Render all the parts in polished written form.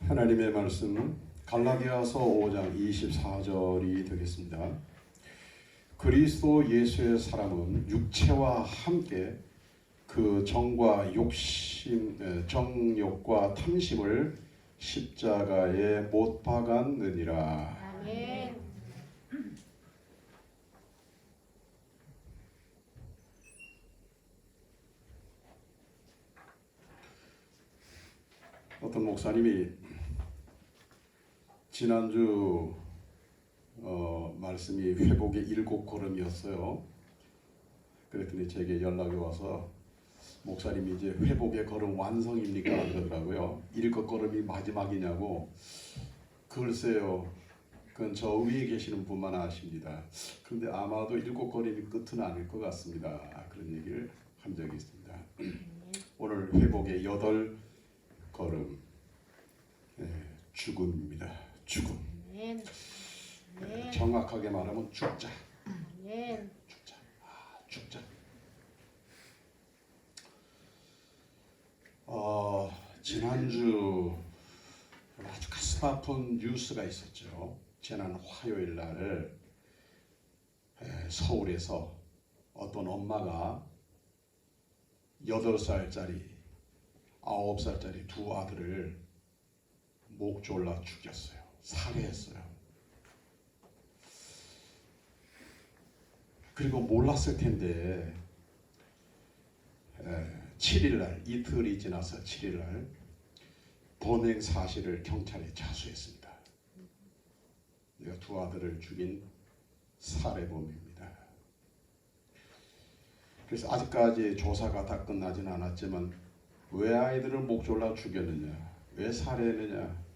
하나님의 말씀은 갈라디아서 5장 24절이 되겠습니다. 그리스도 예수의 사람은 육체와 함께 그 정과 욕심, 정욕과 탐심을 십자가에 못 박았느니라. 아멘. 어떤 목사님이 지난주 말씀이 회복의 7걸음이었어요. 그랬더니 제게 연락이 와서 목사님이 이제 회복의 걸음 완성입니까? 그러더라고요. 7걸음이 마지막이냐고. 글쎄요. 그건 저 위에 계시는 분만 아십니다. 그런데 아마도 7걸음이 끝은 아닐 것 같습니다. 그런 얘기를 한 적이 있습니다. 오늘 회복의 8걸음. 죽음입니다. 죽음. 아멘. 아멘. 정확하게 말하면 죽자. 아멘. 죽자. 죽자. 지난주 아주 가슴 아픈 뉴스가 있었죠. 지난 화요일 날 서울에서 어떤 엄마가 8살짜리, 9살짜리 두 아들을 목 졸라 죽였어요. 살해했어요. 그리고 몰랐을 텐데 7일날, 이틀이 지나서 7일날 범행 사실을 경찰에 자수했습니다. 내가 두 아들을 죽인 살해범입니다. 그래서 아직까지 조사가 다 끝나진 않았지만 왜 아이들을 목 졸라 죽였느냐, 왜 살해했느냐,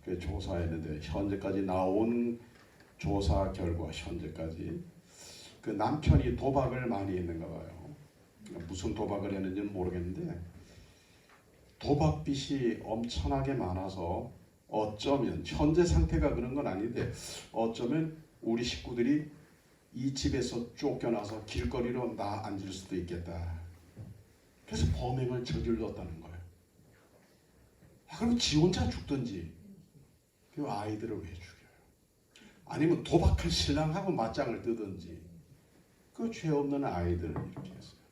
그 조사했는데 현재까지 나온 조사 결과 현재까지 그 남편이 도박을 많이 했는가 봐요. 무슨 도박을 했는지는 모르겠는데 도박빚이 엄청나게 많아서 어쩌면 현재 상태가 그런 건 아닌데 어쩌면 우리 식구들이 이 집에서 쫓겨나서 길거리로 나 앉을 수도 있겠다. 그래서 범행을 저질렀다는 거예요. 그럼 지 혼자 죽든지 그 아이들을 왜 죽여요? 아니면 도박한 신랑하고 맞짱을 뜨든지 그 죄 없는 아이들을 이렇게 했어요.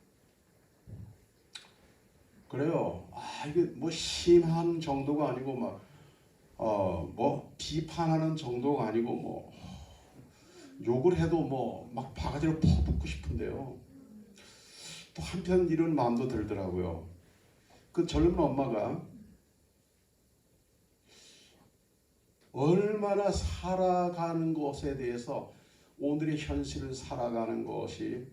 그래요. 이게 뭐 심한 정도가 아니고 뭐 비판하는 정도가 아니고 뭐 욕을 해도 뭐 막 바가지로 퍼붓고 싶은데요. 또 한편 이런 마음도 들더라고요. 그 젊은 엄마가 얼마나 살아가는 것에 대해서 오늘의 현실을 살아가는 것이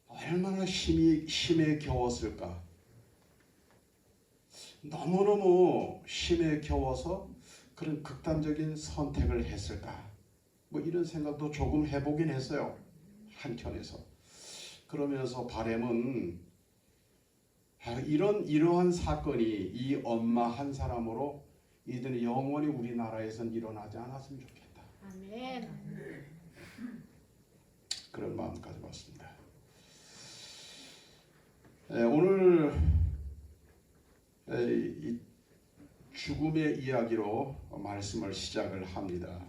얼마나 힘에 겨웠을까. 너무너무 힘에 겨워서 그런 극단적인 선택을 했을까. 뭐 이런 생각도 조금 해보긴 했어요. 한켠에서. 그러면서 바람은 이러한 사건이 이 엄마 한 사람으로 이제는 영원히 우리나라에선 일어나지 않았으면 좋겠다. 아멘. 그런 마음까지 왔습니다. 오늘 이 죽음의 이야기로 말씀을 시작을 합니다.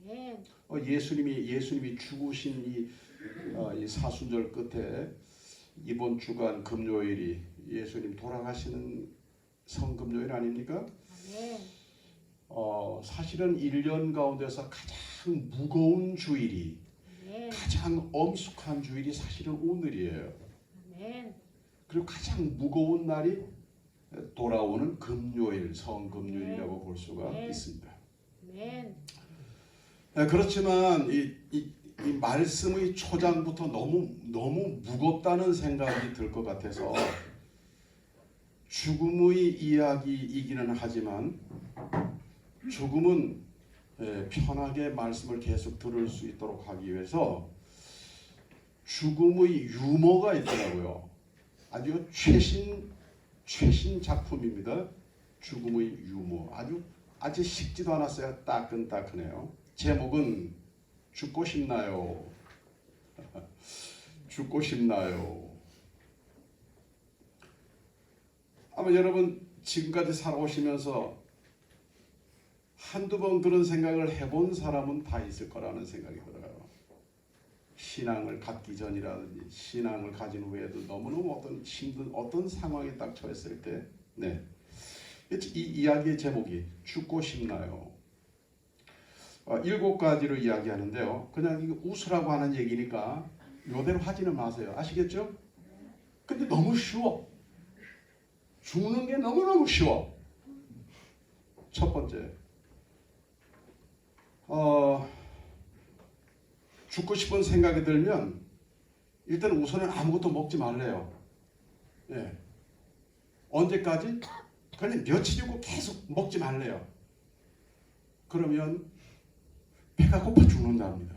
아멘. 예수님이 죽으신 이 사순절 끝에 이번 주간 금요일이 예수님 돌아가시는 성금요일 아닙니까? 아멘. 사실은 1년 가운데서 가장 무거운 주일이, 아멘. 가장 엄숙한 주일이 사실은 오늘이에요. 아멘. 그리고 가장 무거운 날이 돌아오는 금요일, 성금요일이라고 볼 수가 있습니다. 아멘. 그렇지만 이 말씀의 초장부터 너무 무겁다는 생각이 들 것 같아서 죽음의 이야기이기는 하지만 죽음은 편하게 말씀을 계속 들을 수 있도록 하기 위해서 죽음의 유머가 있더라고요. 아주 최신 작품입니다. 죽음의 유머. 아주 식지도 않았어요. 따끈따끈해요. 제목은 죽고 싶나요? 죽고 싶나요? 아마 여러분 지금까지 살아오시면서 한두 번 그런 생각을 해본 사람은 다 있을 거라는 생각이 들어요. 신앙을 갖기 전이라든지 신앙을 가진 후에도 너무너무 어떤 힘든 어떤 상황에 딱 처했을 때, 네, 이 이야기의 제목이 죽고 싶나요? 7가지로 이야기하는데요. 그냥 이거 웃으라고 하는 얘기니까 이대로 하지는 마세요. 아시겠죠? 근데 너무 쉬워. 죽는 게 너무너무 쉬워. 첫 번째, 죽고 싶은 생각이 들면 일단 우선은 아무것도 먹지 말래요. 예. 언제까지? 그냥 며칠이고 계속 먹지 말래요. 그러면 배가 고파 죽는답니다.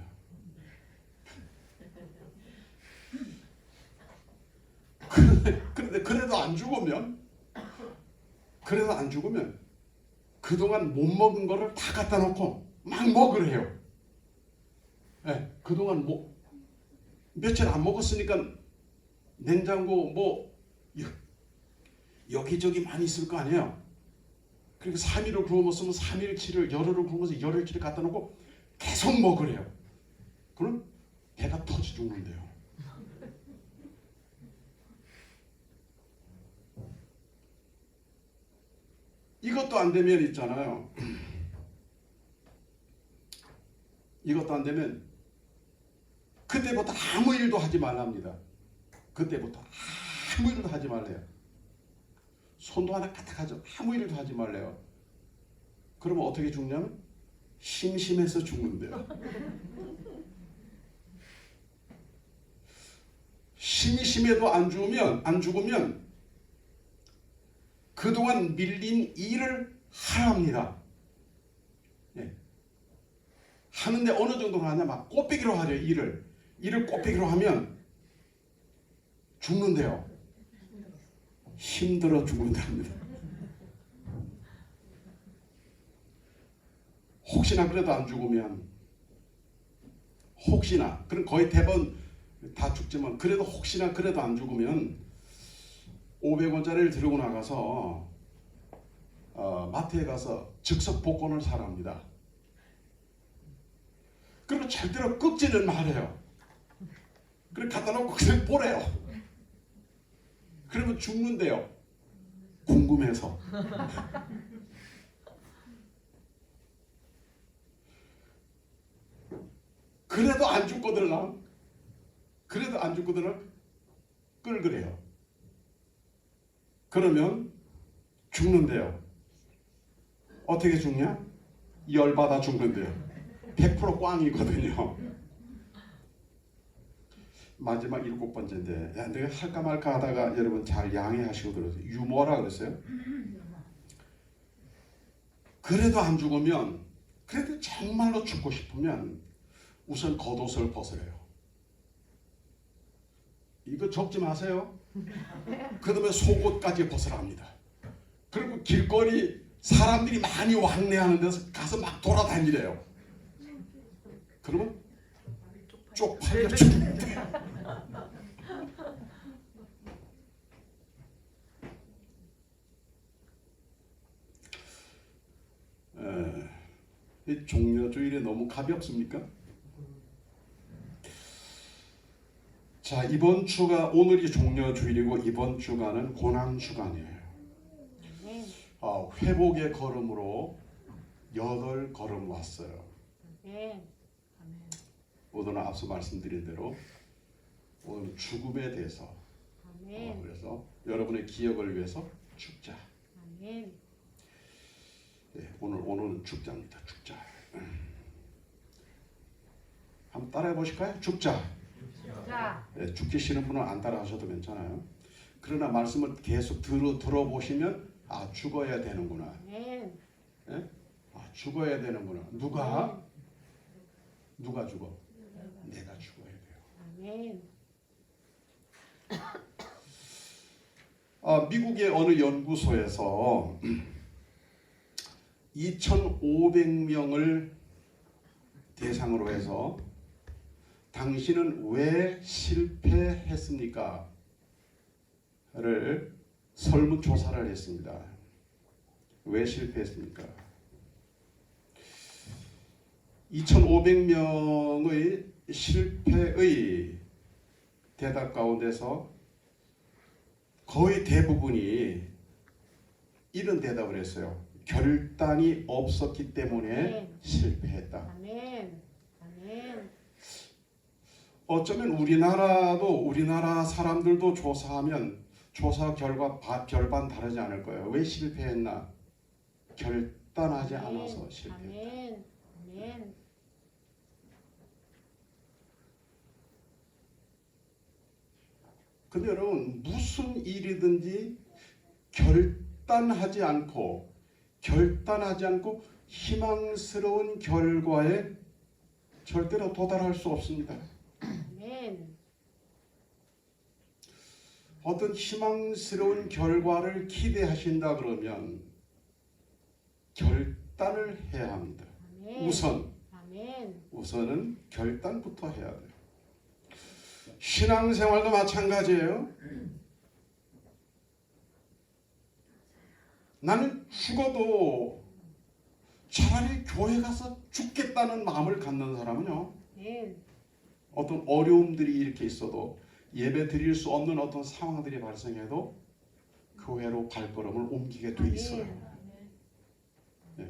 그런데 그래도 안 죽으면 그동안 못 먹은 거를 다 갖다 놓고 막 먹으래요. 네, 그동안 며칠 안 먹었으니까 냉장고 여기저기 많이 있을 거 아니에요. 그러니까 3일을 구워 먹으면 3일치를 열흘을 구워서 열흘치를 갖다 놓고 계속 먹으래요. 그럼 배가 터져 죽는데요. 이것도 안 되면 있잖아요. 이것도 안 되면 그때부터 아무 일도 하지 말랍니다. 그때부터 아무 일도 하지 말래요. 손도 하나 까딱하죠. 아무 일도 하지 말래요. 그러면 어떻게 죽냐면 심심해서 죽는데요. 심심해도 안 죽으면 그동안 밀린 일을 하랍니다. 예. 하는데 어느 정도 하냐? 막 꽃배기로 하죠. 일을 꽃배기로 하면 죽는데요. 힘들어 죽는답니다. 혹시나 그래도 안 죽으면, 혹시나, 그럼 거의 대부분 다 죽지만 그래도 혹시나 그래도 안 죽으면 500원짜리를 들고 나가서 마트에 가서 즉석 복권을 사랍니다. 그리고 절대로 꺾지는 말아요. 그리고 갖다 놓고 그냥 보래요. 그러면 죽는데요. 궁금해서. 그래도 안 죽거들랑 끌그래요. 그러면 죽는데요. 어떻게 죽냐? 열받아 죽는데요. 100% 꽝이거든요. 마지막 7번째인데, 내가 할까 말까 하다가 여러분 잘 양해하시고 들으세요. 유머라 그랬어요. 그래도 안 죽으면, 그래도 정말로 죽고 싶으면 우선 겉옷을 벗으래요. 이거 적지 마세요. 그다음에 속옷까지 벗으랍니다. 그리고 길거리 사람들이 많이 왕래하는 데서 가서 막 돌아다니래요. 그러면 쪽팔려 죽는데. 이 종려주일에 너무 가볍습니까? 자, 이번 주가 오늘이 종려주일이고 이번 주간은 고난주간이에요. 회복의 걸음으로 8걸음 왔어요. 오늘은 앞서 말씀드린 대로 오늘 죽음에 대해서 그래서 여러분의 기억을 위해서 죽자. 네, 오늘은 죽자입니다. 죽자. 한번 따라해 보실까요? 죽자. 네, 죽기 싫은 분은 안 따라하셔도 괜찮아요. 그러나 말씀을 계속 들어보시면 죽어야 되는구나. 네? 죽어야 되는구나. 누가 죽어? 내가 죽어야 돼요. 미국의 어느 연구소에서 2,500명을 대상으로 해서 당신은 왜 실패했습니까? 를 설문조사를 했습니다. 왜 실패했습니까? 2,500명의 실패의 대답 가운데서 거의 대부분이 이런 대답을 했어요. 결단이 없었기 때문에 실패했다. 아멘. 아멘. 어쩌면 우리나라 사람들도 조사하면 조사 결과 별반 다르지 않을 거예요. 왜 실패했나? 결단하지 않아서 실패했다. 아멘. 아멘. 근데 여러분 무슨 일이든지 결단하지 않고 희망스러운 결과에 절대로 도달할 수 없습니다. 아멘. 어떤 희망스러운 결과를 기대하신다 그러면 결단을 해야 합니다. 아멘. 우선은 결단부터 해야 돼요. 신앙생활도 마찬가지예요. 나는 죽어도 차라리 교회 가서 죽겠다는 마음을 갖는 사람은요. 아멘. 어떤 어려움들이 이렇게 있어도 예배 드릴 수 없는 어떤 상황들이 발생해도 교회로 발걸음을 옮기게 돼 있어요. 네.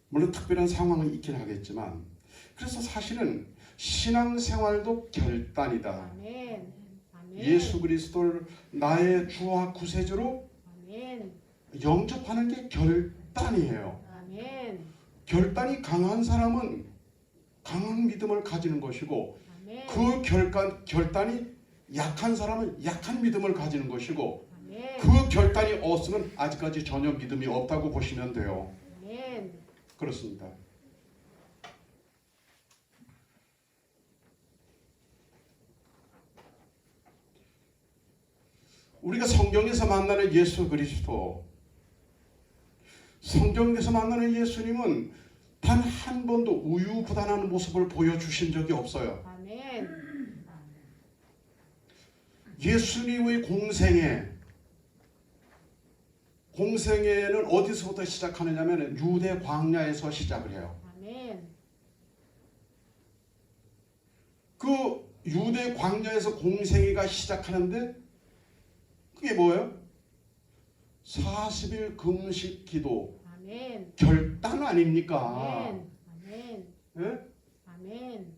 물론 특별한 상황은 있긴 하겠지만 그래서 사실은 신앙생활도 결단이다. 아멘. 아멘. 예수 그리스도를 나의 주와 구세주로 아멘. 영접하는 게 결단이에요. 아멘. 결단이 강한 사람은 강한 믿음을 가지는 것이고 아멘. 그 결단이 약한 사람은 약한 믿음을 가지는 것이고 아멘. 그 결단이 없으면 아직까지 전혀 믿음이 없다고 보시면 돼요. 아멘. 그렇습니다. 우리가 성경에서 만나는 예수 그리스도, 성경에서 만나는 예수님은 단 한 번도 우유부단한 모습을 보여주신 적이 없어요. 아멘. 예수님의 공생애는 어디서부터 시작하느냐면 유대 광야에서 시작을 해요. 아멘. 그 유대 광야에서 공생애가 시작하는데 그게 뭐예요? 40일 금식 기도 아멘. 결단 아닙니까? 아멘. 아멘. 예? 아멘.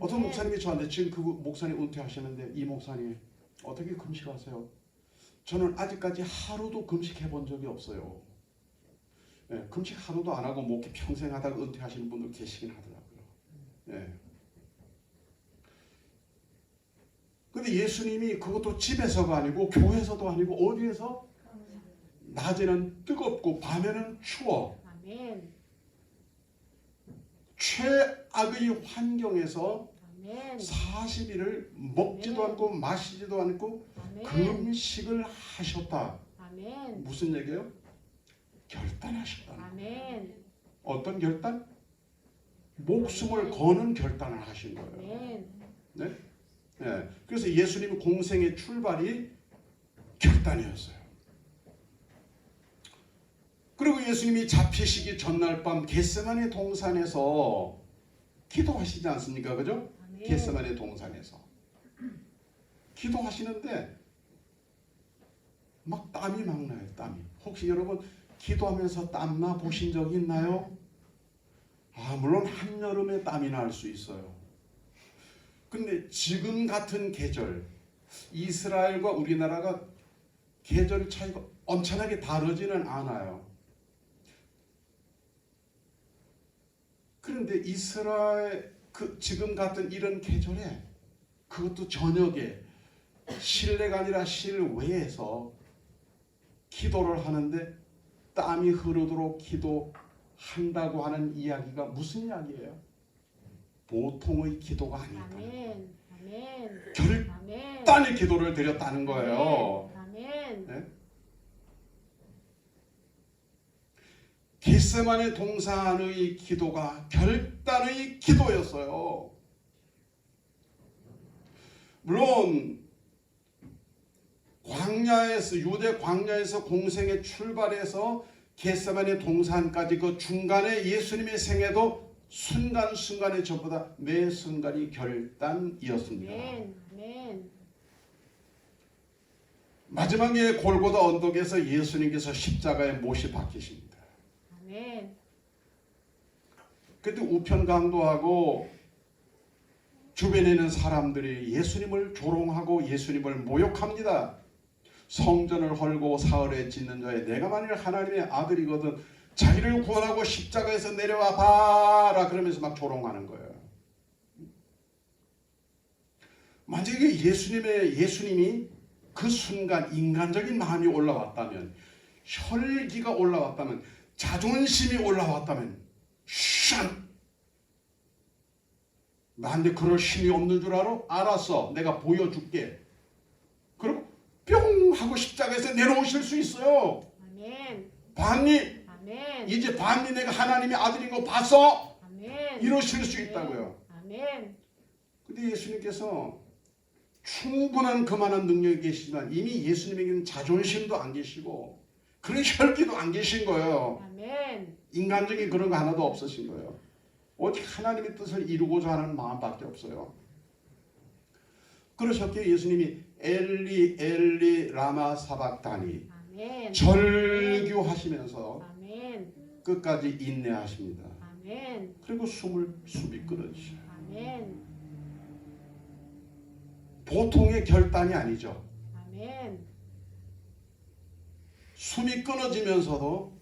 어떤 목사님이 저한테 지금 그 목사님 은퇴하시는데 이 목사님 어떻게 금식하세요? 저는 아직까지 하루도 금식해 본 적이 없어요. 예, 금식 하루도 안 하고 목회 평생 하다가 은퇴하시는 분들 계시긴 하더라고요. 예. 근데 예수님이 그것도 집에서가 아니고 교회에서도 아니고 어디에서? 낮에는 뜨겁고 밤에는 추워. 아멘. 최악의 환경에서 아멘. 40일을 먹지도 않고 마시지도 않고 아멘. 금식을 하셨다. 아멘. 무슨 얘기예요? 결단하셨다. 아멘. 어떤 결단? 목숨을 거는 결단을 하신 거예요. 아멘. 네? 네. 그래서 예수님의 공생의 출발이 결단이었어요. 그리고 예수님이 잡히시기 전날 밤 겟세마네 동산에서 기도하시지 않습니까? 그죠? 아멘. 겟세마네 동산에서 기도하시는데 막 땀이 막 나요. 땀이. 혹시 여러분 기도하면서 땀나 보신 적 있나요? 물론 한여름에 땀이 날 수 있어요. 근데 지금 같은 계절, 이스라엘과 우리나라가 계절 차이가 엄청나게 다르지는 않아요. 그런데 이스라엘 지금 같은 이런 계절에 그것도 저녁에 실내가 아니라 실외에서 기도를 하는데 땀이 흐르도록 기도한다고 하는 이야기가 무슨 이야기예요? 보통의 기도가 아니다. 아멘. 아멘. 결단의 기도를 드렸다는 거예요. 아멘. 네? 겟세마네 동산의 기도가 결단의 기도였어요. 물론 광야에서 유대 광야에서 공생에 출발해서 겟세마네 동산까지 그 중간에 예수님의 생애도 순간순간에 전부 다 매 순간이 결단이었습니다. 아멘. 아멘. 마지막에 골고다 언덕에서 예수님께서 십자가에 못이 박히십니다. 아멘. 그때 우편 강도하고 주변에 있는 사람들이 예수님을 조롱하고 예수님을 모욕합니다. 성전을 헐고 사흘에 짓는 자에 내가 만일 하나님의 아들이거든 자기를 구원하고 십자가에서 내려와 봐라 그러면서 막 조롱하는 거예요. 만약에 예수님이 그 순간 인간적인 마음이 올라왔다면, 혈기가 올라왔다면, 자존심이 올라왔다면, 샹! 나한테 그럴 힘이 없는 줄 알아? 알았어. 내가 보여줄게. 그럼 뿅 하고 십자가에서 내려오실 수 있어요. 아멘. 봤니? 아멘. 이제 봤니? 내가 하나님의 아들인 거 봤어? 아멘. 이러실 수 있다고요. 아멘. 근데 예수님께서 충분한 그만한 능력이 계시지만 이미 예수님에게는 자존심도 안 계시고 그런 혈기도 안 계신 거예요. 아멘. 인간적인 그런 거 하나도 없으신 거예요. 오직 하나님의 뜻을 이루고자 하는 마음밖에 없어요. 그러셨기에 예수님이 엘리 엘리 라마 사박다니 아멘. 절규하시면서 아멘. 끝까지 인내하십니다. 아멘. 그리고 숨이 끊어지셔요. 아멘. 보통의 결단이 아니죠. 아멘. 숨이 끊어지면서도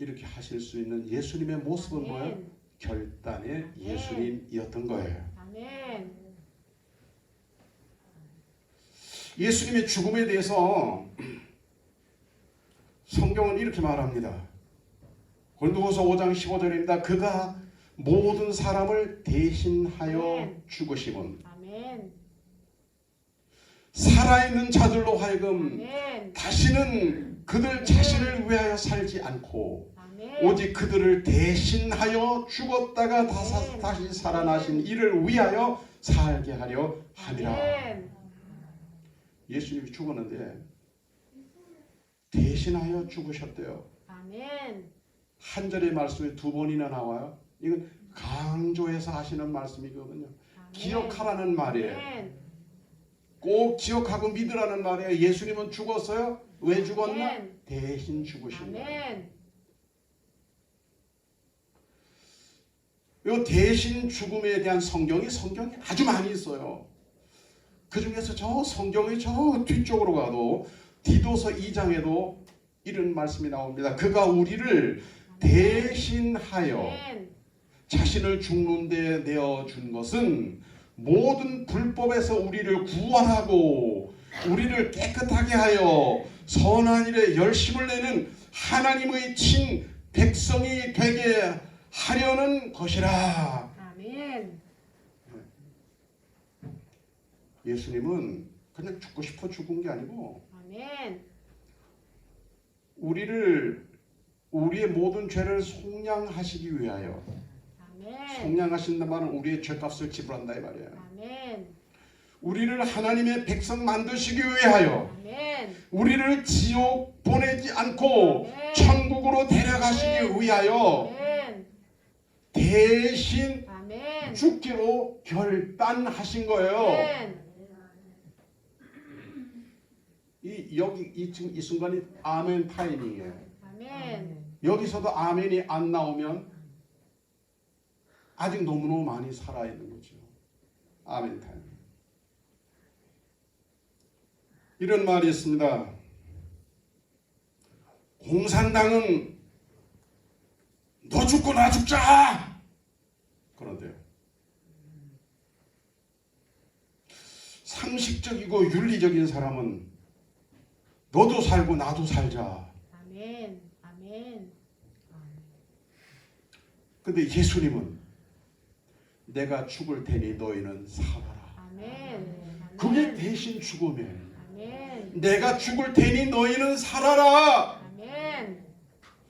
이렇게 하실 수 있는 예수님의 모습은 아멘. 뭐예요? 결단의 예수님이었던 거예요. 아멘. 예수님의 죽음에 대해서 성경은 이렇게 말합니다. 고린도후서 5장 15절입니다. 그가 모든 사람을 대신하여 죽으심은 아멘. 살아있는 자들로 하여금 아멘. 다시는 그들 자신을 위하여 살지 않고 아멘. 오직 그들을 대신하여 죽었다가 다시 살아나신 이를 위하여 살게 하려 함이라. 아멘. 예수님이 죽었는데 대신하여 죽으셨대요. 아멘. 한 절의 말씀에 두 번이나 나와요. 이건 강조해서 하시는 말씀이거든요. 아멘. 기억하라는 말이에요. 아멘. 꼭 기억하고 믿으라는 말이에요. 예수님은 죽었어요. 왜 죽었나? 아멘. 대신 죽으신 거예요. 아멘. 이 대신 죽음에 대한 성경이 아주 많이 있어요. 그 중에서 저 성경의 저 뒤쪽으로 가도 디도서 2장에도 이런 말씀이 나옵니다. 그가 우리를 대신하여 아멘. 자신을 죽는 데 내어준 것은 모든 불법에서 우리를 구원하고 우리를 깨끗하게 하여 선한 일에 열심을 내는 하나님의 친 백성이 되게 하려는 것이라. 아멘. 예수님은 그냥 죽고 싶어 죽은 게 아니고 아멘. 우리의 모든 죄를 속량하시기 위하여, 아멘. 속량하신다는 말은 우리의 죄값을 지불한다 이 말이에요. 아멘. 우리를 하나님의 백성 만드시기 위하여, 아멘. 우리를 지옥 보내지 않고 아멘. 천국으로 데려가시기 위하여 아멘. 대신 아멘. 죽기로 결단하신 거예요. 아멘. 이 순간이 아멘 타이밍이에요. 아멘. 여기서도 아멘이 안 나오면 아직 너무너무 많이 살아있는 거죠. 아멘 타이밍. 이런 말이 있습니다. 공산당은 너 죽고 나 죽자! 그런데요. 상식적이고 윤리적인 사람은 너도 살고 나도 살자. 아멘. 아멘. 근데 예수님은 내가 죽을 테니 너희는 살아라. 아멘. 그게 대신 죽음이에요. 아멘. 내가 죽을 테니 너희는 살아라. 아멘.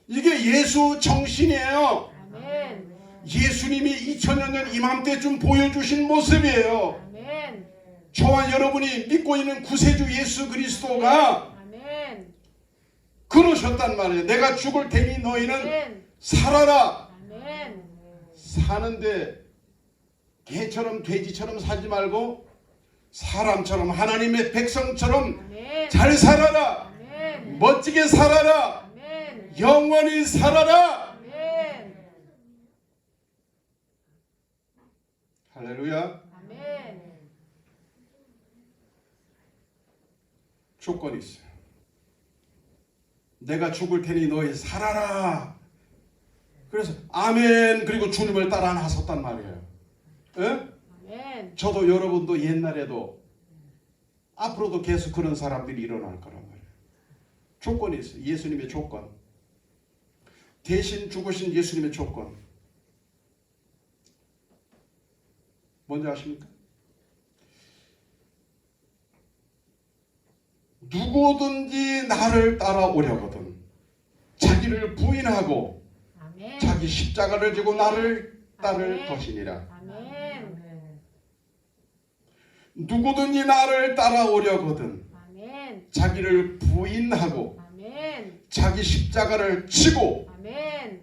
이게 예수 정신이에요. 아멘. 예수님이 2000년 전 이맘때쯤 보여주신 모습이에요. 아멘. 저와 여러분이 믿고 있는 구세주 예수 그리스도가 아멘. 그러셨단 말이에요. 내가 죽을 테니 너희는 아멘. 살아라. 아멘. 사는데 개처럼 돼지처럼 살지 말고 사람처럼 하나님의 백성처럼 아멘. 잘 살아라. 아멘. 멋지게 살아라. 아멘. 영원히 살아라. 아멘. 할렐루야. 아멘. 조건이 있어요. 내가 죽을 테니 너희 살아라. 그래서 아멘. 그리고 주님을 따라 나섰단 말이에요. 예? 아멘. 저도 여러분도 옛날에도 앞으로도 계속 그런 사람들이 일어날 거란 말이에요. 조건이 있어요. 예수님의 조건. 대신 죽으신 예수님의 조건. 뭔지 아십니까? 누구든지 나를 따라오려거든 자기를 부인하고 아멘. 자기 십자가를 지고 나를 따를 아멘. 것이니라. 아멘. 누구든지 나를 따라오려거든 아멘. 자기를 부인하고 아멘. 자기 십자가를 지고. 아멘.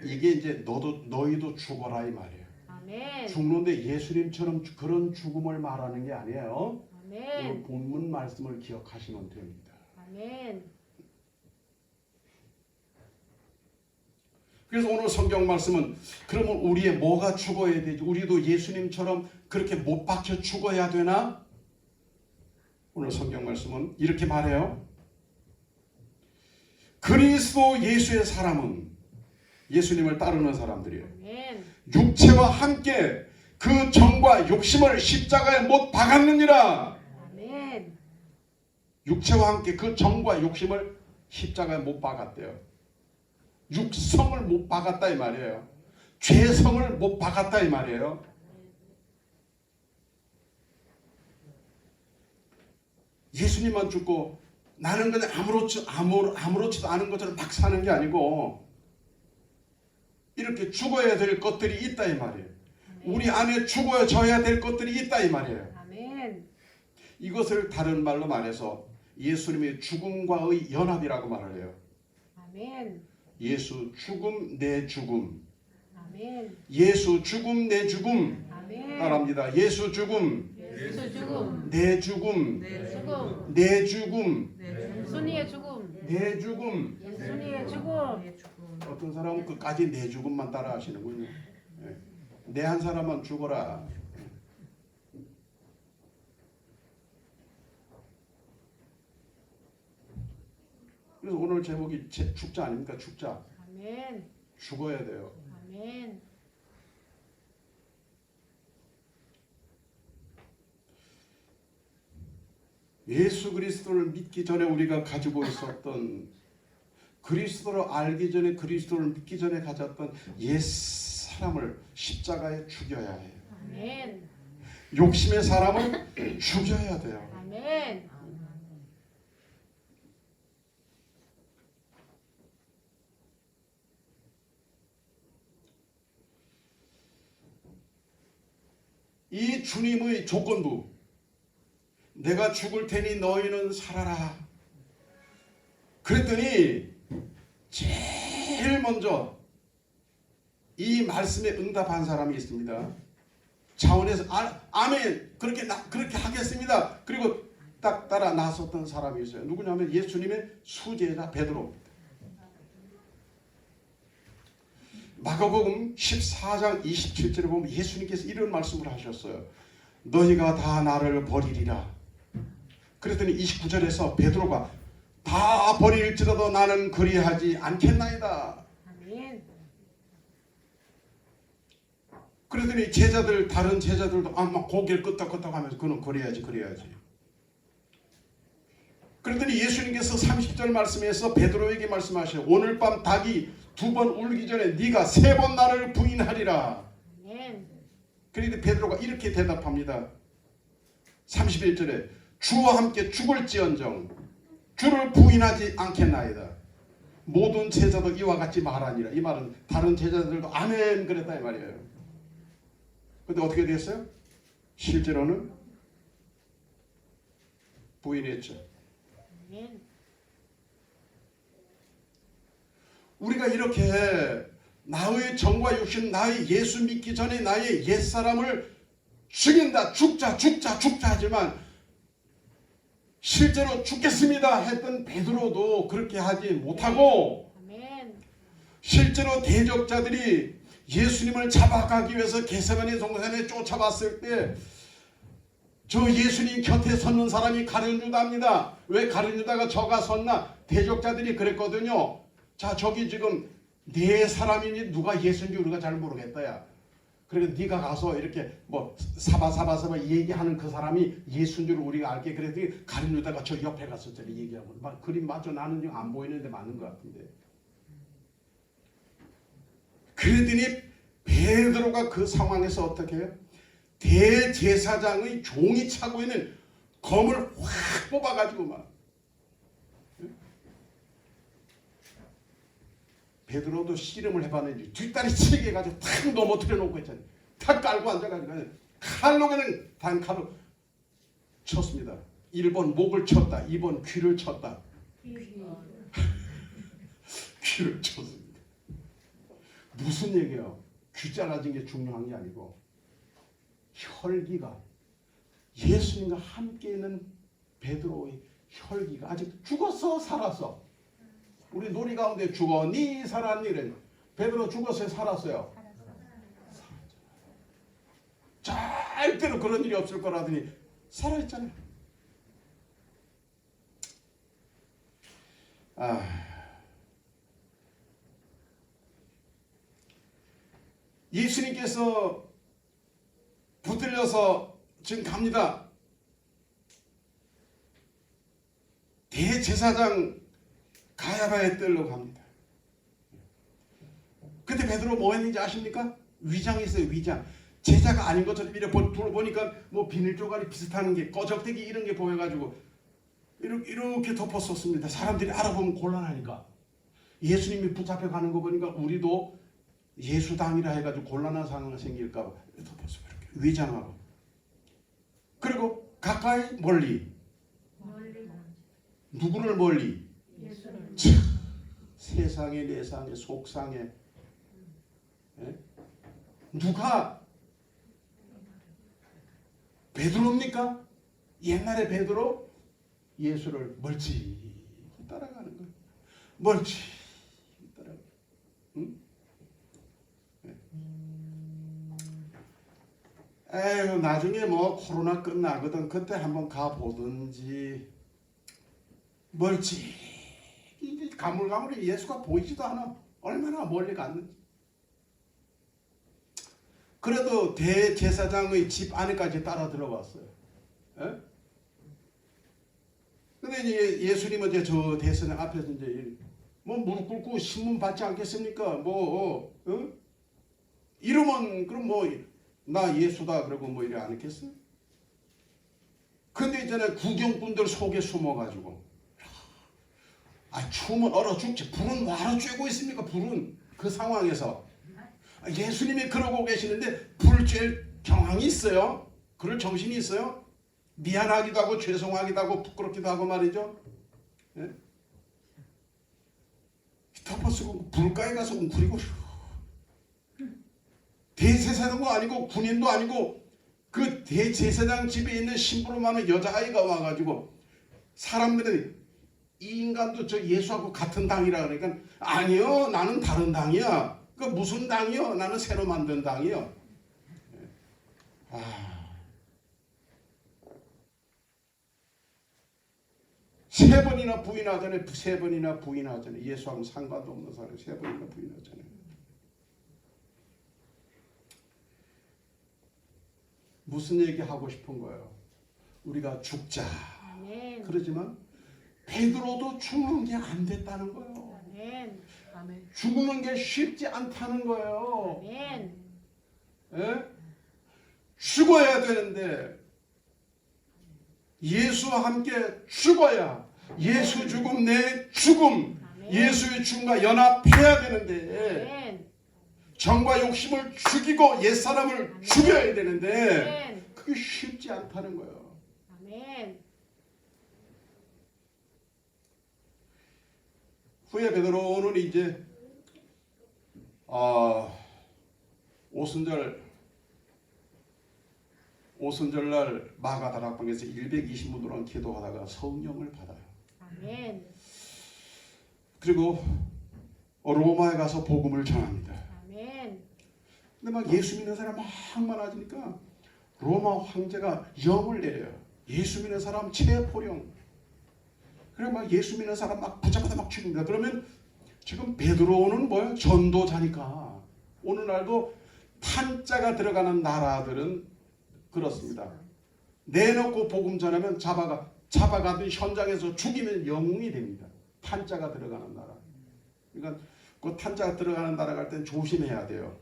이게 이제 너희도 죽어라 이 말이에요. 아멘. 죽는데 예수님처럼 그런 죽음을 말하는 게 아니에요. 오늘 아멘. 본문 말씀을 기억하시면 됩니다. 아멘. 그래서 오늘 성경 말씀은 그러면 우리의 뭐가 죽어야 되지? 우리도 예수님처럼 그렇게 못 박혀 죽어야 되나? 오늘 성경 말씀은 이렇게 말해요. 그리스도 예수의 사람은 예수님을 따르는 사람들이에요. 아멘. 육체와 함께 그 정과 욕심을 십자가에 못 박았느니라. 아멘. 육체와 함께 그 정과 욕심을 십자가에 못 박았대요. 육성을 못 박았다 이 말이에요. 죄성을 못 박았다 이 말이에요. 예수님만 죽고 나는 그냥 아무렇지도 않은 것처럼 막 사는 게 아니고 이렇게 죽어야 될 것들이 있다 이 말이에요. 우리 안에 죽어져야 될 것들이 있다 이 말이에요. 아멘. 이것을 다른 말로 말해서 예수님의 죽음과의 연합이라고 말을 해요. 아멘. 예수 죽음 내 죽음. 아멘. 예수 죽음 내 죽음. 아멘. 따라합니다. 예수 죽음 예수 죽음. 내 죽음. 죽음. 내 죽음. 순이의 죽음. 내 죽음. 순이의 죽음. 어떤 사람은 끝까지 내 죽음만 따라 하시는군요. 내 한 사람만 죽어라. 그래서 오늘 제목이 죽자 아닙니까? 죽자. 아멘. 죽어야 돼요. 아멘. 예수 그리스도를 믿기 전에 우리가 가지고 있었던 그리스도를 알기 전에 그리스도를 믿기 전에 가졌던 옛 사람을 십자가에 죽여야 해요. 아멘. 욕심의 사람을 죽여야 돼요. 아멘. 이 주님의 조건부 내가 죽을 테니 너희는 살아라. 그랬더니 제일 먼저 이 말씀에 응답한 사람이 있습니다. 차원에서 아멘 그렇게 하겠습니다. 그리고 딱 따라 나섰던 사람이 있어요. 누구냐면 예수님의 수제자 베드로입니다. 마가복음 14장 27절에 보면 예수님께서 이런 말씀을 하셨어요. 너희가 다 나를 버리리라. 그랬더니 29절에서 베드로가 다 버릴지라도 나는 그리하지 않겠나이다. 아멘. 그랬더니 다른 제자들도 막 고개를 끄덕끄덕 하면서 그는 그래야지. 그랬더니 예수님께서 30절 말씀에서 베드로에게 말씀하셔요. 오늘 밤 닭이 2번 울기 전에 네가 3번 나를 부인하리라. 아멘. 그런데 베드로가 이렇게 대답합니다. 31절에 주와 함께 죽을지언정 주를 부인하지 않겠나이다. 모든 제자도 이와 같이 말하니라. 이 말은 다른 제자들도 아멘 그랬다 이 말이에요. 근데 어떻게 됐어요? 실제로는 부인했죠. 아멘. 우리가 이렇게 나의 정과 육신, 나의 예수 믿기 전에 나의 옛사람을 죽인다, 죽자 하지만 실제로 죽겠습니다 했던 베드로도 그렇게 하지 못하고 아멘. 실제로 대적자들이 예수님을 잡아가기 위해서 겟세마네 동산에 쫓아봤을 때 저 예수님 곁에 섰는 사람이 가룟 유다입니다. 왜 가룟 유다가 저가 섰나? 대적자들이 그랬거든요. 자, 저기 지금 네 사람이니 누가 예수인지 우리가 잘 모르겠다야. 그래서 네가 가서 이렇게 뭐 사바 얘기하는 그 사람이 예수인 줄 우리가 알게. 그랬더니 가룟 유다가 저 옆에 가서 저기 얘기하고 막 그림 맞죠? 나는 지금 안 보이는데 맞는 것 같은데. 그랬더니 베드로가 그 상황에서 어떻게 해요? 대제사장의 종이 차고 있는 검을 확 뽑아가지고 막 베드로도 씨름을 해봤는지 뒷다리 치게 해가지고 탁 넘어뜨려 놓고 있잖아요. 탁 깔고 앉아가지고 칼로 그냥 단칼로 쳤습니다. 1번 목을 쳤다. 2번 귀를 쳤다. 귀를 쳤습니다. 무슨 얘기예요? 귀 잘라진 게 중요한 게 아니고 혈기가 예수님과 함께 있는 베드로의 혈기가 아직 죽었어 살았어? 우리 놀이 가운데 죽었니 살았니 이래. 베드로 죽었어요 살았어요? 절대로 그런 일이 없을 거라더니 살아있잖아요. 예수님께서 붙들려서 지금 갑니다. 대제사장 가야바의 뜰로 갑니다. 그때 베드로 뭐 했는지 아십니까? 위장이 있어요. 위장. 제자가 아닌 것처럼 이렇게 보니까 뭐 비닐 조각이 비슷한 게 꺼적대기 이런 게 보여가지고 이렇게 덮었었습니다. 사람들이 알아보면 곤란하니까. 예수님이 붙잡혀 가는 거 보니까 우리도 예수당이라 해가지고 곤란한 상황이 생길까 봐 덮었어요. 이렇게 위장하고. 그리고 가까이 멀리. 누구를 멀리? 예수를. 세상에 내상에 속상에. 예? 누가? 베드로입니까? 옛날에 베드로 예수를 멀찍이 따라가는 거예요. 멀찍이 따라가는 거예요. 응? 에휴, 나중에 뭐 코로나 끝나거든. 그때 한번 가보든지. 멀찍이 가물가물이 예수가 보이지도 않아. 얼마나 멀리 갔는지. 그래도 대제사장의 집 안에까지 따라 들어갔어요. 예? 근데 이제 예수님은 이제 저 대제사장 앞에서 이제 뭐 무릎 꿇고 신문 받지 않겠습니까? 뭐 이러면 그럼 뭐 나 예수다 그러고 뭐 이래 안 했겠어요? 근데 이제는 구경꾼들 속에 숨어가지고 춤은 얼어 죽지. 불은 뭐하러 쬐고 있습니까? 불은 그 상황에서 예수님이 그러고 계시는데 불 쬐 경황이 있어요? 그럴 정신이 있어요? 미안하기도 하고 죄송하기도 하고 부끄럽기도 하고 말이죠. 예? 덮어쓰고 불가에 가서 웅크리고 대제사장도 아니고 군인도 아니고 그 대제사장 집에 있는 심부름 많은 여자아이가 와가지고 사람들은 이 인간도 저 예수하고 같은 당이라 그러니까 아니요 나는 다른 당이야. 그 무슨 당이요? 나는 새로 만든 당이요. 세 번이나 부인하잖아요. 세 번이나 부인하잖아요. 예수하고 상관도 없는 사람이 세 번이나 부인하잖아요. 무슨 얘기 하고 싶은 거예요? 우리가 죽자. 아멘. 그러지만 베드로도 죽는 게 안 됐다는 거예요. 아멘. 아멘. 죽는 게 쉽지 않다는 거예요. 아멘. 예? 죽어야 되는데 예수와 함께 죽어야 예수 죽음 내 죽음 아멘. 예수의 죽음과 연합해야 되는데 아멘. 정과 욕심을 죽이고 옛사람을 아멘. 죽여야 되는데 아멘. 그게 쉽지 않다는 거예요. 아멘. 후에 베드로는 이제 오순절날 마가다락방에서 120분 기도하다가 성령을 받아요. 아멘. 그리고 로마에 가서 복음을 전합니다. 아멘. 근데 막 예수 믿는 사람 막 많아지니까 로마 황제가 영을 내려요. 예수 믿는 사람 체포령. 그래 막 예수 믿는 사람 막 붙잡아다 막 죽입니다. 그러면 지금 베드로는 뭐예요? 전도자니까. 오늘날도 탄자가 들어가는 나라들은 그렇습니다. 내놓고 복음 전하면 잡아가든 현장에서 죽이면 영웅이 됩니다. 탄자가 들어가는 나라. 그러니까 그 탄자가 들어가는 나라 갈 땐 조심해야 돼요.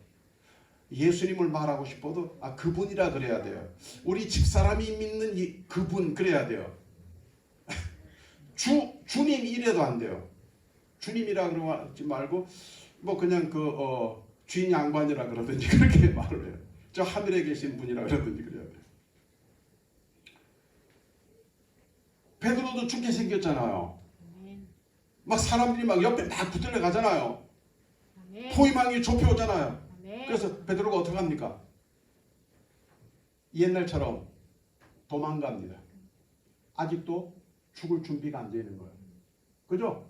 예수님을 말하고 싶어도 그분이라 그래야 돼요. 우리 집사람이 믿는 그분 그래야 돼요. 주님 이래도 안 돼요. 주님이라 그러지 말고 뭐 그냥 주인 양반이라 그러든지 그렇게 말을 해요. 저 하늘에 계신 분이라 그러든지 그래야 돼요. 베드로도 죽게 생겼잖아요. 아멘. 막 사람들이 막 옆에 막 붙들려 가잖아요. 아멘. 포위망이 좁혀오잖아요. 아멘. 그래서 베드로가 어떻게 합니까? 옛날처럼 도망갑니다. 아직도 죽을 준비가 안 되는 거예요. 그죠?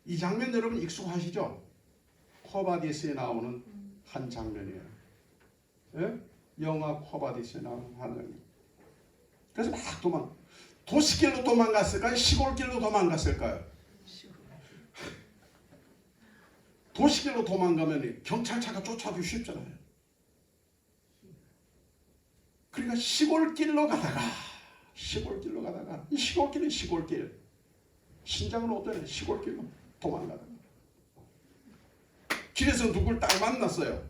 이 장면 여러분 익숙하시죠? 코바디스에 나오는 한 장면이에요. 예? 영화 코바디스에 나오는 한 장면. 그래서 막 도시길로 도망갔을까요? 시골길로 도망갔을까요? 도시길로 도망가면 경찰차가 쫓아오기 쉽잖아요. 그러니까 시골길로 가다가 이 시골길은 시골길. 신장은 어떠냐? 시골길로 도망가다가 길에서 누굴 딱 만났어요.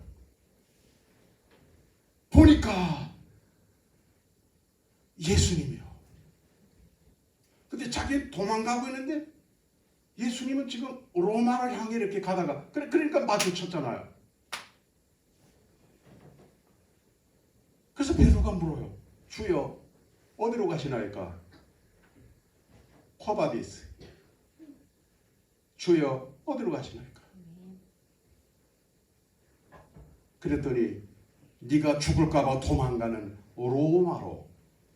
보니까 예수님이요. 근데 자기는 도망가고 있는데 예수님은 지금 로마를 향해 이렇게 가다가 그러니까 마주쳤잖아요. 그래서 베드로가 물어요. 주여 어디로 가시나이까? 코바디스. 주여 어디로 가시나이까? 그랬더니 네가 죽을까 봐 도망가는 로마로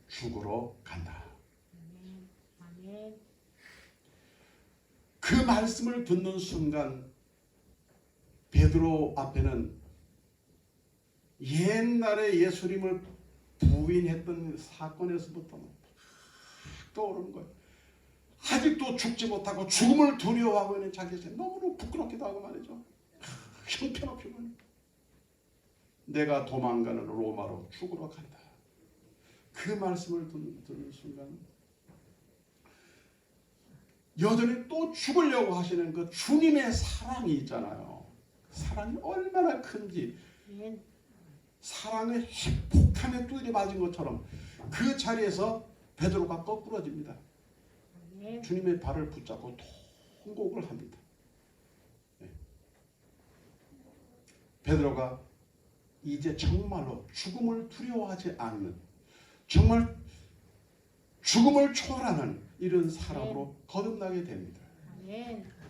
죽으러 간다. 아멘. 그 말씀을 듣는 순간 베드로 앞에는 옛날에 예수님을 부인했던 사건에서부터 떠오르는 거예요. 아직도 죽지 못하고 죽음을 두려워하고 있는 자기 자신 너무너무 부끄럽기도 하고 말이죠. 형편없이만 내가 도망가는 로마로 죽으러 간다. 그 말씀을 듣는 순간 여전히 또 죽으려고 하시는 그 주님의 사랑이 있잖아요. 사랑이 얼마나 큰지 아멘. 사랑의 핵폭탄에 두드려 맞은 것처럼 그 자리에서 베드로가 거꾸러집니다. 아멘. 주님의 발을 붙잡고 통곡을 합니다. 네. 베드로가 이제 정말로 죽음을 두려워하지 않는 정말 죽음을 초월하는 이런 사람으로 거듭나게 됩니다. 아멘.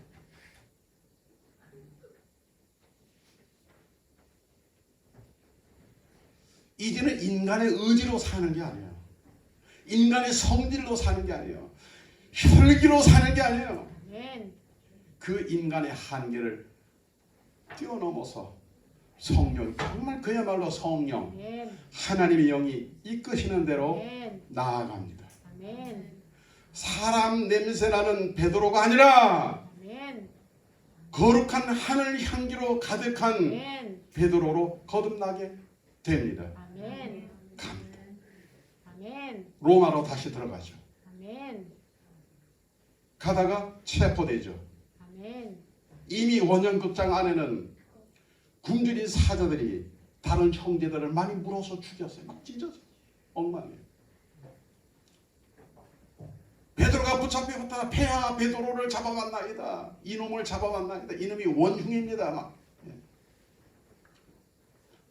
이제는 인간의 의지로 사는 게 아니에요. 인간의 성질로 사는 게 아니에요. 혈기로 사는 게 아니에요. 아멘. 그 인간의 한계를 뛰어넘어서 성령, 정말 그야말로 성령, 아멘. 하나님의 영이 이끄시는 대로 아멘. 나아갑니다. 아멘. 사람 냄새나는 베드로가 아니라 아멘. 거룩한 하늘 향기로 가득한 아멘. 베드로로 거듭나게 됩니다. 아멘. 갑니다. 아멘. 로마로 다시 들어가죠. 아멘. 가다가 체포되죠. 아멘. 이미 원형극장 안에는 굶주린 사자들이 다른 형제들을 많이 물어서 죽였어요. 막 찢어서 엉망이에요. 베드로가 붙잡혀갔다가 폐하 베드로를 잡아왔나이다. 이놈을 잡아왔나이다. 이놈이 원흉입니다. 막.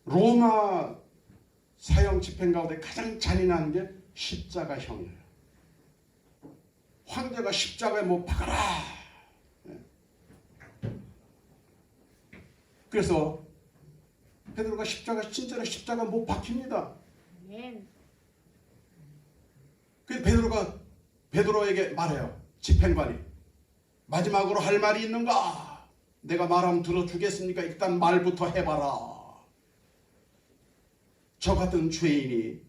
로마 사형 집행 가운데 가장 잔인한 게 십자가형이에요. 황제가 십자가에 못 박아라. 그래서 베드로가 진짜로 십자가 못 박힙니다. 아멘. 그래서 베드로에게 말해요. 집행관이 마지막으로 할 말이 있는가? 내가 말하면 들어주겠습니까? 일단 말부터 해봐라. 저 같은 죄인이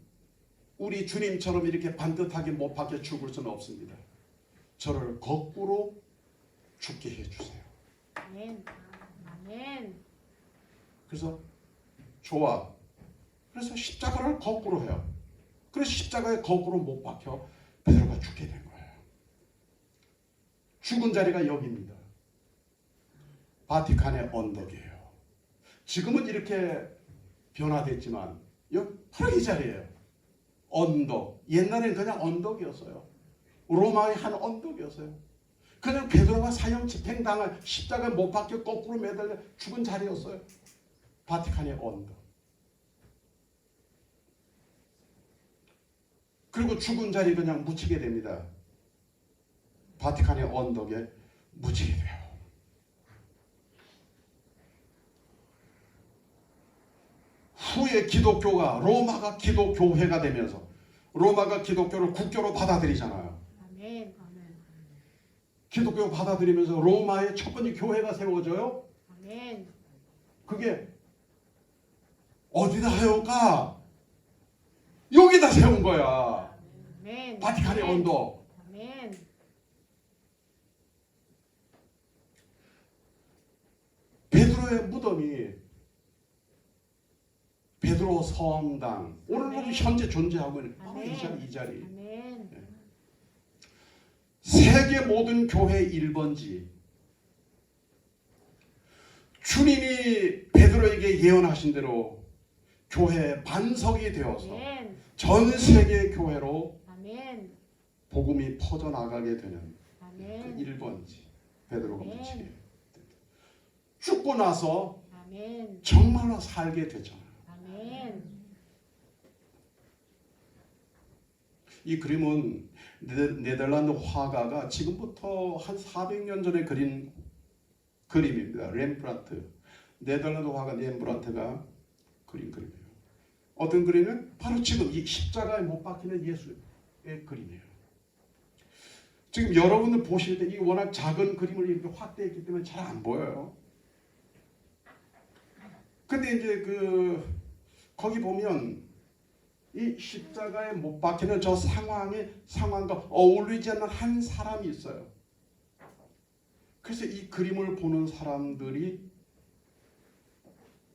우리 주님처럼 이렇게 반듯하게 못 박혀 죽을 수는 없습니다. 저를 거꾸로 죽게 해주세요. 아멘. 아멘. 그래서 좋아. 그래서 십자가를 거꾸로 해요. 그래서 십자가에 거꾸로 못 박혀 베드로가 죽게 된 거예요. 죽은 자리가 여기입니다. 바티칸의 언덕이에요. 지금은 이렇게 변화됐지만 여기 바로 이 자리예요. 언덕. 옛날에는 그냥 언덕이었어요. 로마의 한 언덕이었어요. 그냥 베드로가 사형 집행당할 십자가에 못 박혀 거꾸로 매달려 죽은 자리였어요. 바티칸의 언덕. 그리고 죽은 자리 그냥 묻히게 됩니다. 바티칸의 언덕에 묻히게 돼요. 후에 기독교가 로마가 기독교회가 되면서 로마가 기독교를 국교로 받아들이잖아요. 아멘. 아멘. 기독교 받아들이면서 로마의 첫 번째 교회가 세워져요. 아멘. 그게 어디다 세울까? 여기다 세운 거야. 아멘. 바티칸의 언덕. 아멘. 베드로의 무덤이 베드로 성당 오늘도 현재 존재하고 있는 바로 이 자리. 아멘. 세계 모든 교회 1번지. 주님이 베드로에게 예언하신 대로 교회 반석이 되어서 아멘. 전 세계 교회로 아멘. 복음이 퍼져나가게 되는 그 아멘. 1번지 베드로가 아멘. 묻히게 됐다. 죽고 나서 아멘. 정말로 살게 되잖아요. 아멘. 이 그림은 네덜란드 화가가 지금부터 한 400년 전에 그린 그림입니다. 렘브란트. 네덜란드 화가 렘브란트가 그린 그림이에요. 어떤 그림은 바로 지금 이 십자가에 못 박히는 예수의 그림이에요. 지금 여러분들 보실 때 이 워낙 작은 그림을 이렇게 확대했기 때문에 잘 안 보여요. 근데 이제 거기 보면 이 십자가에 못 박히는 저 상황과 어울리지 않는 한 사람이 있어요. 그래서 이 그림을 보는 사람들이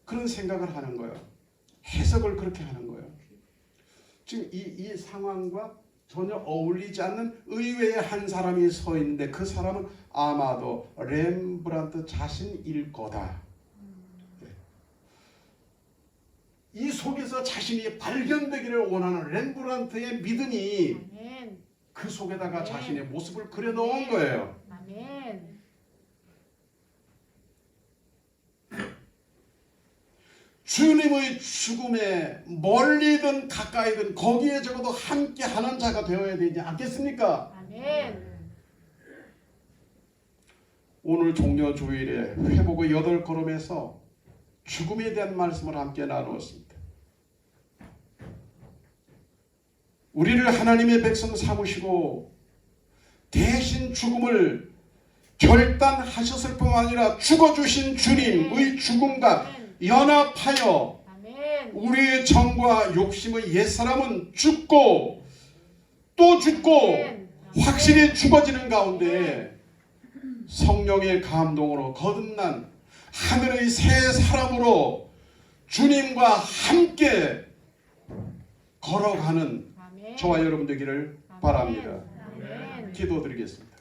그런 생각을 하는 거예요. 해석을 그렇게 하는 거예요. 지금 이 상황과 전혀 어울리지 않는 의외의 한 사람이 서 있는데 그 사람은 아마도 렘브란트 자신일 거다. 이 속에서 자신이 발견되기를 원하는 렘브란트의 믿음이 아멘. 그 속에다가 아멘. 자신의 모습을 그려놓은 거예요. 아멘. 주님의 죽음에 멀리든 가까이든 거기에 적어도 함께하는 자가 되어야 되지 않겠습니까? 아멘. 오늘 종려주일에 회복의 8걸음에서 죽음에 대한 말씀을 함께 나누었습니다. 우리를 하나님의 백성 삼으시고 대신 죽음을 결단하셨을 뿐만 아니라 죽어주신 주님의 죽음과 연합하여 아멘. 우리의 정과 욕심의 옛사람은 죽고 또 죽고 아멘. 확실히 죽어지는 가운데 성령의 감동으로 거듭난 하늘의 새 사람으로 주님과 함께 걸어가는 아멘. 저와 여러분 되기를 바랍니다. 아멘. 기도드리겠습니다.